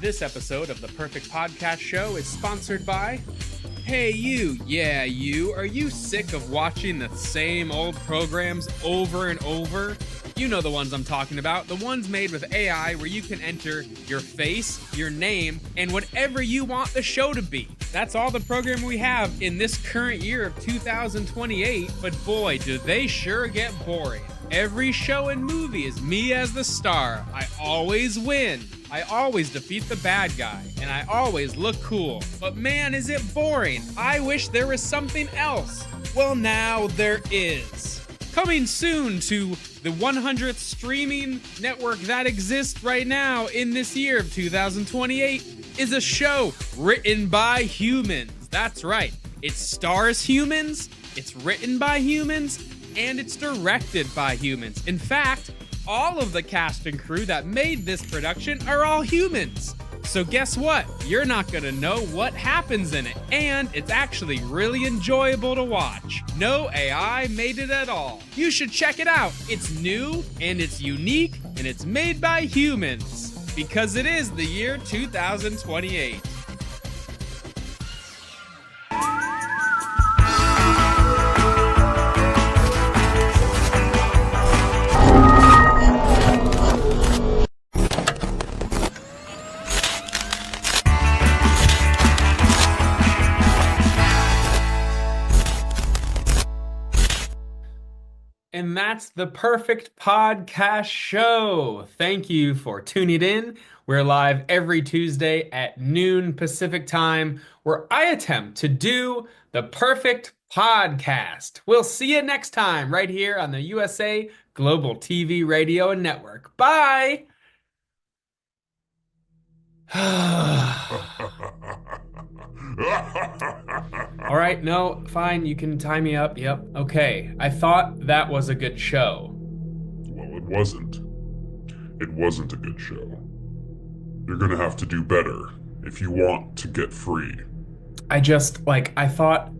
This episode of the Perfect Podcast Show is sponsored by... Hey you, yeah you, are you sick of watching the same old programs over and over? You know the ones I'm talking about, the ones made with AI where you can enter your face, your name, and whatever you want the show to be. That's all the program we have in this current year of 2028, but boy, do they sure get boring. Every show and movie is me as the star. I always win. I always defeat the bad guy, and I always look cool. But man, is it boring. I wish there was something else. Well, now there is. Coming soon to the 100th streaming network that exists right now in this year of 2028 is a show written by humans. That's right. It stars humans, it's written by humans, and it's directed by humans. In fact, all of the cast and crew that made this production are all humans. So guess what? You're not gonna know what happens in it, and it's actually really enjoyable to watch. No AI made it at all. You should check it out. It's new, and it's unique, and it's made by humans. Because it is the year 2028. And that's the Perfect Podcast Show. Thank you for tuning in. We're live every Tuesday at noon Pacific time, where I attempt to do the perfect podcast. We'll see you next time right here on the USA Global TV Radio and Network. Bye. All right, no, fine, you can tie me up. Yep, okay. I thought that was a good show. Well, it wasn't. It wasn't a good show. You're gonna have to do better if you want to get free. I thought,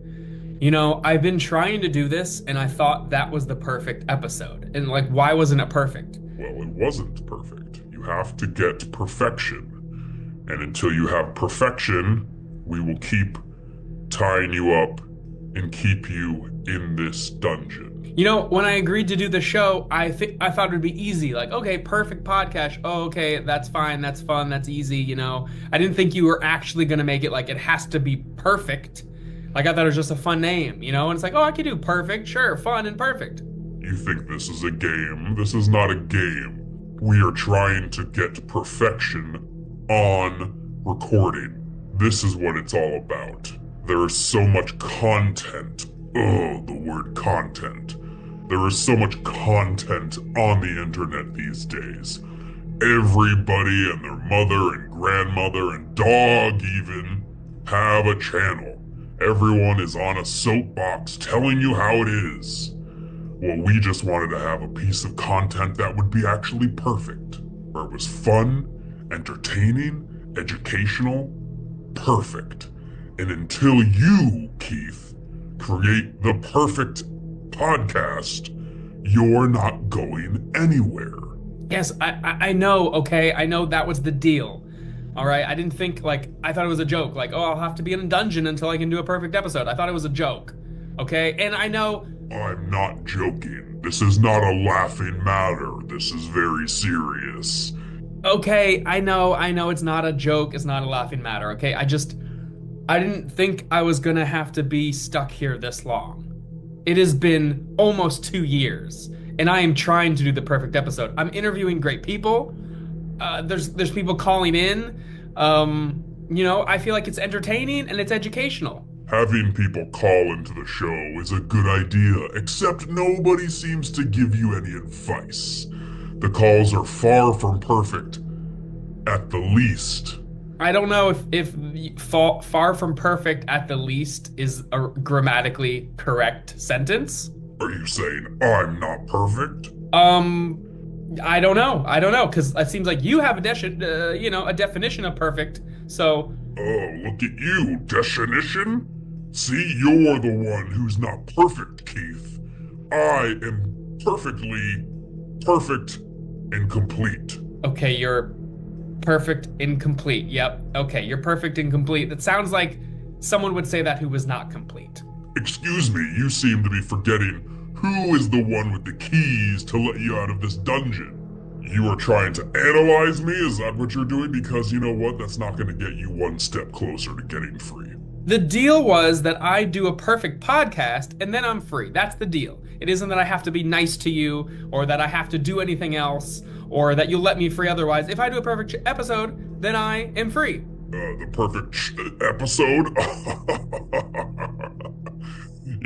I've been trying to do this, and I thought that was the perfect episode. And, why wasn't it perfect? Well, it wasn't perfect. You have to get perfection. And until you have perfection, we will keep tying you up and keep you in this dungeon. When I agreed to do the show, I thought it would be easy. Okay, perfect podcast. Oh, okay, that's fine, that's fun, that's easy, I didn't think you were actually going to make it it has to be perfect. I thought it was just a fun name, and it's I could do perfect, sure, fun and perfect. You think this is a game? This is not a game. We are trying to get perfection on recording. This is what it's all about. There is so much content. Oh, the word content. There is so much content on the internet these days. Everybody and their mother and grandmother and dog even have a channel. Everyone is on a soapbox telling you how it is. Well, we just wanted to have a piece of content that would be actually perfect, where it was fun, entertaining, educational, perfect. And until you, Keith, create the perfect podcast, you're not going anywhere. Yes, I know, okay? I know that was the deal. All right? I didn't think, I thought it was a joke. I'll have to be in a dungeon until I can do a perfect episode. I thought it was a joke, okay? And I know... I'm not joking. This is not a laughing matter. This is very serious. Okay, I know it's not a joke, it's not a laughing matter, okay? I didn't think I was gonna have to be stuck here this long. It has been almost 2 years, and I am trying to do the perfect episode. I'm interviewing great people. There's people calling in. I feel like it's entertaining and it's educational. Having people call into the show is a good idea, except nobody seems to give you any advice. The calls are far from perfect, at the least. I don't know if far from perfect at the least is a grammatically correct sentence. Are you saying I'm not perfect? I don't know, because it seems like you have a definition of perfect, so... Oh, look at you, definition? See, you're the one who's not perfect, Keith. I am perfectly perfect and complete. Okay, you're Perfect incomplete. Yep. Okay, you're perfect incomplete. That sounds like someone would say that who was not complete. Excuse me, you seem to be forgetting who is the one with the keys to let you out of this dungeon. You are trying to analyze me? Is that what you're doing? Because you know what? That's not going to get you one step closer to getting free. The deal was that I do a perfect podcast and then I'm free. That's the deal. It isn't that I have to be nice to you or that I have to do anything else or that you'll let me free otherwise. If I do a perfect episode, then I am free. The perfect episode?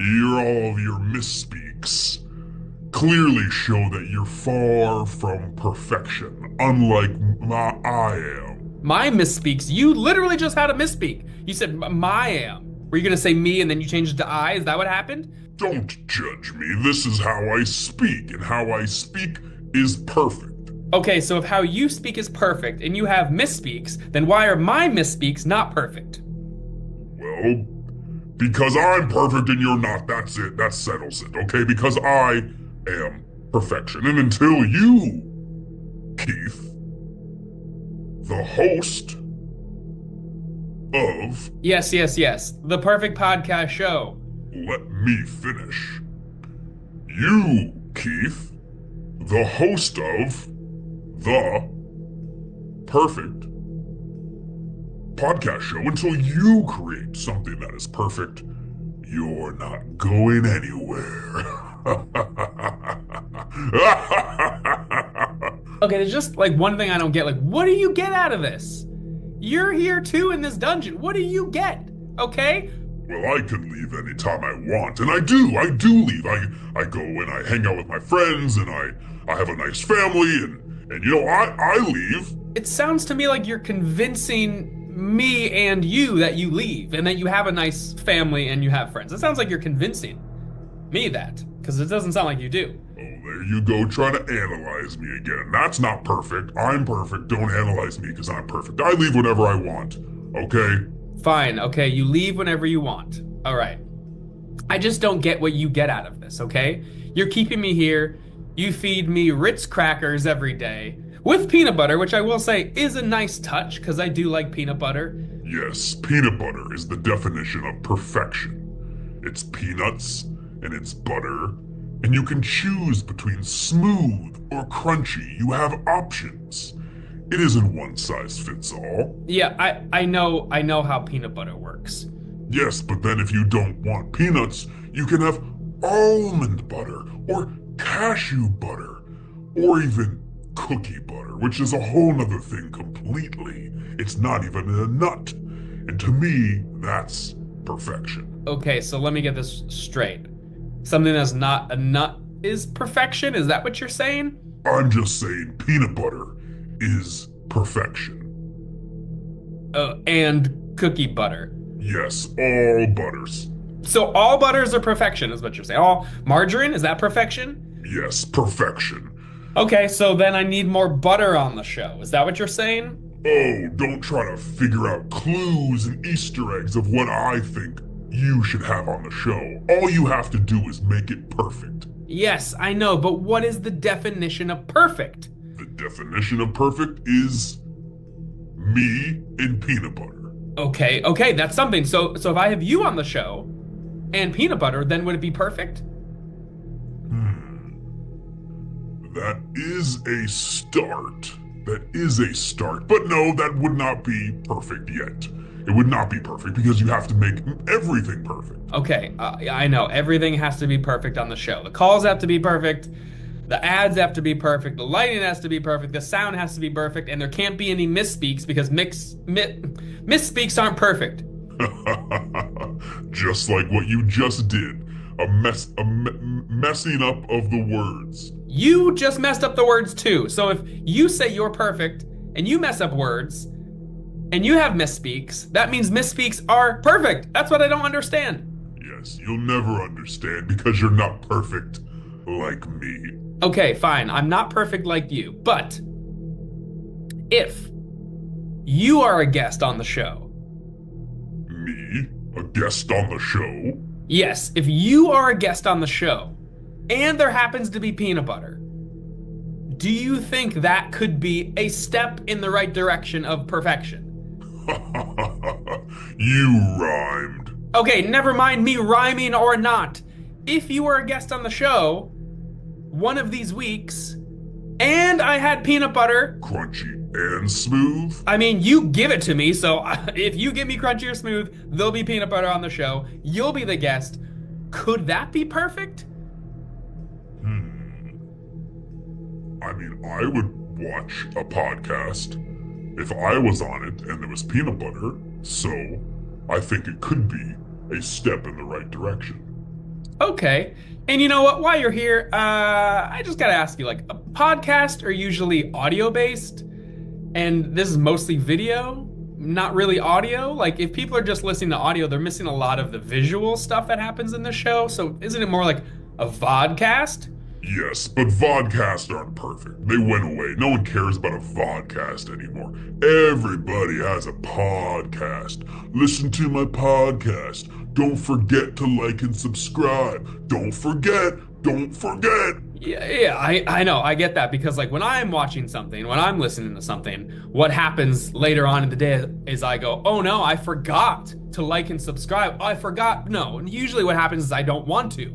All of your misspeaks clearly show that you're far from perfection, unlike I am. My misspeaks? You literally just had a misspeak. You said my am. Were you going to say me and then you changed it to I? Is that what happened? Don't judge me. This is how I speak, and how I speak is perfect. Okay, so if how you speak is perfect and you have misspeaks, then why are my misspeaks not perfect? Well, because I'm perfect and you're not. That's it. That settles it, okay? Because I am perfection. And until you, Keith, the host of... Yes. The perfect podcast show. Let me finish. You, Keith, the host of the perfect podcast show, until you create something that is perfect, you're not going anywhere. Okay, there's just like one thing I don't get. Like, what do you get out of this? You're here too in this dungeon. What do you get? Okay? Well, I can leave anytime I want, and I do leave. I go and I hang out with my friends, and I have a nice family, and you know, I leave. It sounds to me like you're convincing me and you that you leave, and that you have a nice family and you have friends. It sounds like you're convincing me that, because it doesn't sound like you do. Oh, there you go, trying to analyze me again. That's not perfect. I'm perfect. Don't analyze me because I'm perfect. I leave whenever I want, okay? Fine, okay, you leave whenever you want. All right. I just don't get what you get out of this, okay? You're keeping me here. You feed me Ritz crackers every day with peanut butter, which I will say is a nice touch because I do like peanut butter. Yes, peanut butter is the definition of perfection. It's peanuts and it's butter, and you can choose between smooth or crunchy. You have options. It isn't one size fits all. Yeah, I know how peanut butter works. Yes, but then if you don't want peanuts, you can have almond butter or cashew butter or even cookie butter, which is a whole nother thing completely. It's not even a nut. And to me, that's perfection. Okay, so let me get this straight. Something that's not a nut is perfection? Is that what you're saying? I'm just saying peanut butter is perfection. And cookie butter. Yes, all butters. So all butters are perfection is what you're saying. All margarine, is that perfection? Yes, perfection. Okay, so then I need more butter on the show. Is that what you're saying? Oh, don't try to figure out clues and Easter eggs of what I think you should have on the show. All you have to do is make it perfect. Yes, I know, but what is the definition of perfect? The definition of perfect is me and peanut butter. Okay, that's something. So if I have you on the show and peanut butter, then would it be perfect? That is a start. That is a start. But no, that would not be perfect yet. It would not be perfect because you have to make everything perfect. Okay, I know. Everything has to be perfect on the show. The calls have to be perfect. The ads have to be perfect. The lighting has to be perfect. The sound has to be perfect. And there can't be any misspeaks because misspeaks aren't perfect. Just like what you just did. A messing up of the words. You just messed up the words too. So if you say you're perfect and you mess up words and you have misspeaks, that means misspeaks are perfect. That's what I don't understand. Yes, you'll never understand because you're not perfect like me. Okay, fine. I'm not perfect like you, but if you are a guest on the show. Me? A guest on the show? Yes, if you are a guest on the show and there happens to be peanut butter, Do you think that could be a step in the right direction of perfection? You rhymed. Okay, never mind me rhyming or not. If you were a guest on the show one of these weeks and I had peanut butter, Crunchy and smooth? I mean, you give it to me, so if you give me crunchy or smooth, there'll be peanut butter on the show. You'll be the guest. Could that be perfect? I mean, I would watch a podcast if I was on it and there was peanut butter, so I think it could be a step in the right direction. Okay. And you know what? While you're here, I just gotta ask you, like, a podcast are usually audio-based, and this is mostly video, not really audio. Like, if people are just listening to audio, they're missing a lot of the visual stuff that happens in the show. So isn't it more like a vodcast? Yes, but vodcasts aren't perfect. They went away. No one cares about a vodcast anymore. Everybody has a podcast. Listen to my podcast. Don't forget to like and subscribe. Don't forget. Don't forget. Yeah, I know. I get that because, like, when I'm watching something, when I'm listening to something, what happens later on in the day is I go, oh no, I forgot to like and subscribe. Oh, I forgot. No, and usually what happens is I don't want to.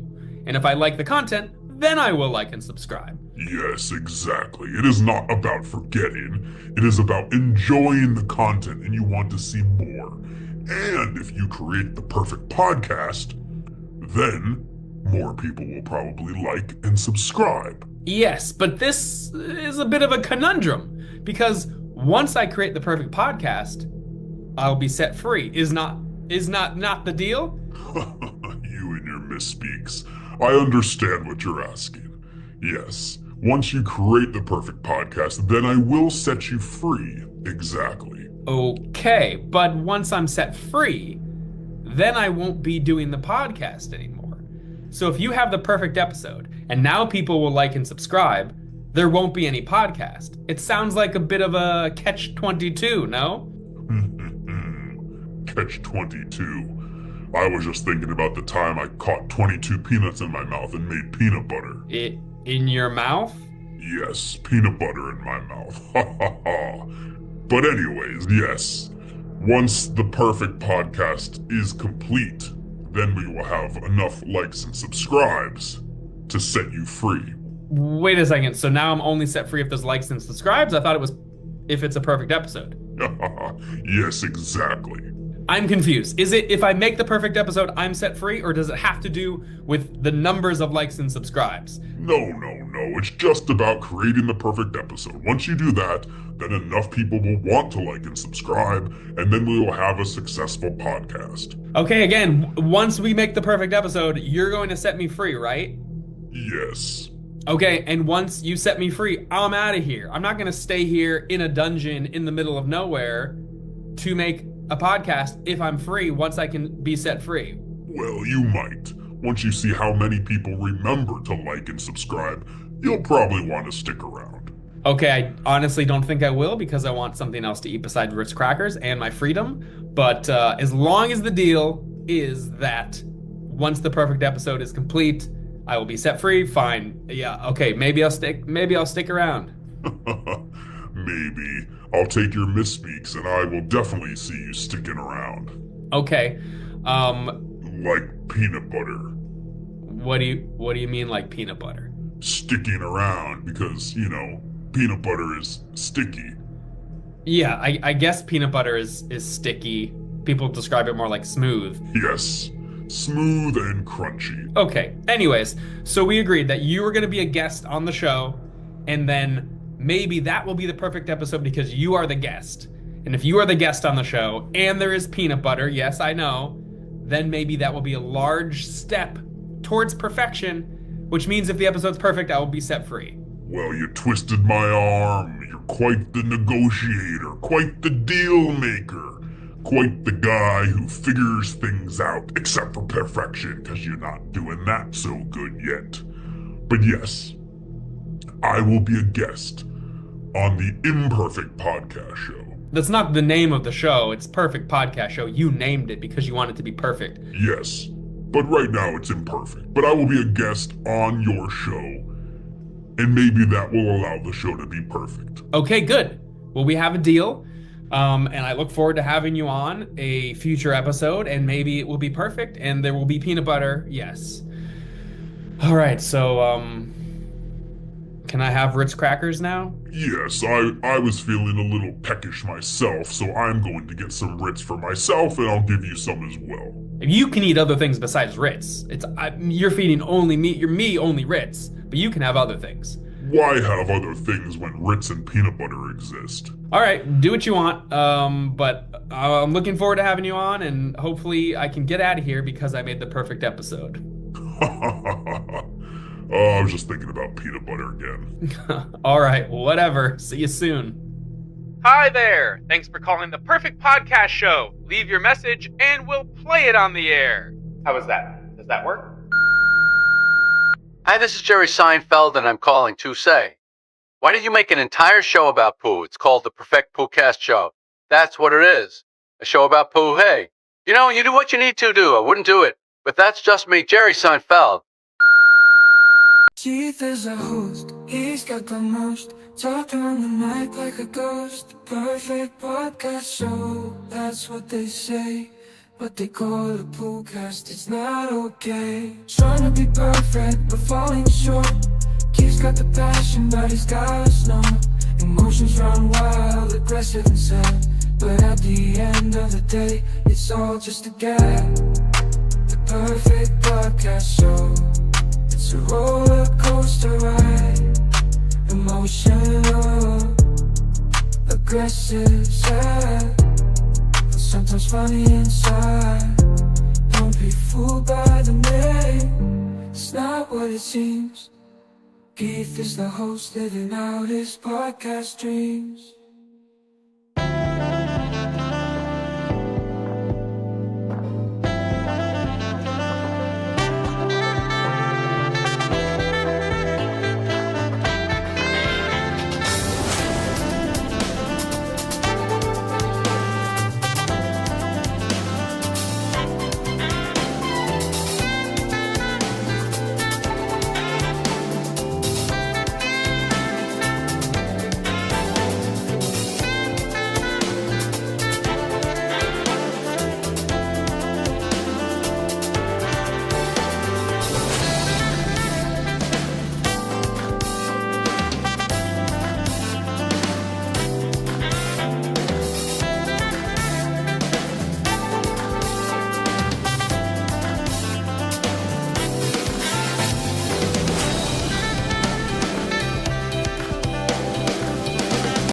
And if I like the content, then I will like and subscribe. Yes, exactly. It is not about forgetting. It is about enjoying the content and you want to see more. And if you create the perfect podcast, then more people will probably like and subscribe. Yes, but this is a bit of a conundrum because once I create the perfect podcast, I'll be set free. Is not the deal? You and your misspeaks. I understand what you're asking. Yes, once you create the perfect podcast, then I will set you free. Exactly. Okay, but once I'm set free, then I won't be doing the podcast anymore. So if you have the perfect episode, and now people will like and subscribe, there won't be any podcast. It sounds like a bit of a catch-22, no? Catch-22. I was just thinking about the time I caught 22 peanuts in my mouth and made peanut butter. In your mouth? Yes, peanut butter in my mouth. Ha ha ha. But anyways, yes. Once the perfect podcast is complete, then we will have enough likes and subscribes to set you free. Wait a second, so now I'm only set free if there's likes and subscribes? I thought it was if it's a perfect episode. Yes, exactly. I'm confused. Is it if I make the perfect episode, I'm set free, or does it have to do with the numbers of likes and subscribes? No. It's just about creating the perfect episode. Once you do that, then enough people will want to like and subscribe, and then we will have a successful podcast. Okay, again, once we make the perfect episode, you're going to set me free, right? Yes. Okay, and once you set me free, I'm out of here. I'm not going to stay here in a dungeon in the middle of nowhere to make a podcast if I'm free once I can be set free. Well, you might. Once you see how many people remember to like and subscribe, you'll probably want to stick around. Okay, I honestly don't think I will because I want something else to eat besides Ritz crackers and my freedom. But as long as the deal is that once the perfect episode is complete, I will be set free, fine. Yeah, okay, maybe I'll stick around. Maybe. I'll take your misspeaks and I will definitely see you sticking around. Okay. Like peanut butter. What do you mean like peanut butter? Sticking around because, peanut butter is sticky. Yeah, I guess peanut butter is sticky. People describe it more like smooth. Yes. Smooth and crunchy. Okay. Anyways, so we agreed that you were going to be a guest on the show, and then maybe that will be the perfect episode because you are the guest. And if you are the guest on the show and there is peanut butter, yes, I know, then maybe that will be a large step towards perfection, which means if the episode's perfect, I will be set free. Well, you twisted my arm. You're quite the negotiator, quite the deal maker, quite the guy who figures things out, except for perfection, because you're not doing that so good yet. But yes, I will be a guest on the Imperfect Podcast Show. That's not the name of the show. It's Perfect Podcast Show. You named it because you want it to be perfect. Yes, but right now it's imperfect. But I will be a guest on your show and maybe that will allow the show to be perfect. Okay, good. Well, we have a deal. And I look forward to having you on a future episode, and maybe it will be perfect and there will be peanut butter. Yes. All right, so can I have Ritz crackers now? Yes, I was feeling a little peckish myself, so I'm going to get some Ritz for myself, and I'll give you some as well. If you can eat other things besides Ritz, you're feeding only me. You're me only Ritz, but you can have other things. Why have other things when Ritz and peanut butter exist? All right, do what you want. But I'm looking forward to having you on, and hopefully I can get out of here because I made the perfect episode. Oh, I was just thinking about peanut butter again. All right, whatever. See you soon. Hi there. Thanks for calling the Perfect Podcast Show. Leave your message and we'll play it on the air. How was that? Does that work? Hi, this is Jerry Seinfeld, and I'm calling to say, why did you make an entire show about poo? It's called the Perfect Poocast Show. That's what it is. A show about poo. Hey, you do what you need to do. I wouldn't do it. But that's just me, Jerry Seinfeld. Keith is a host, he's got the most. Talking on the mic like a ghost. The perfect podcast show, that's what they say. But they call it a poocast, it's not okay. Trying to be perfect, but falling short. Keith's got the passion, but he's got us no. Emotions run wild, aggressive and sad. But at the end of the day, it's all just a gag. The perfect podcast show, it's a roller coaster ride. Emotional, aggressive, sad, but sometimes funny inside. Don't be fooled by the name, it's not what it seems. Keith is the host living out his podcast dreams.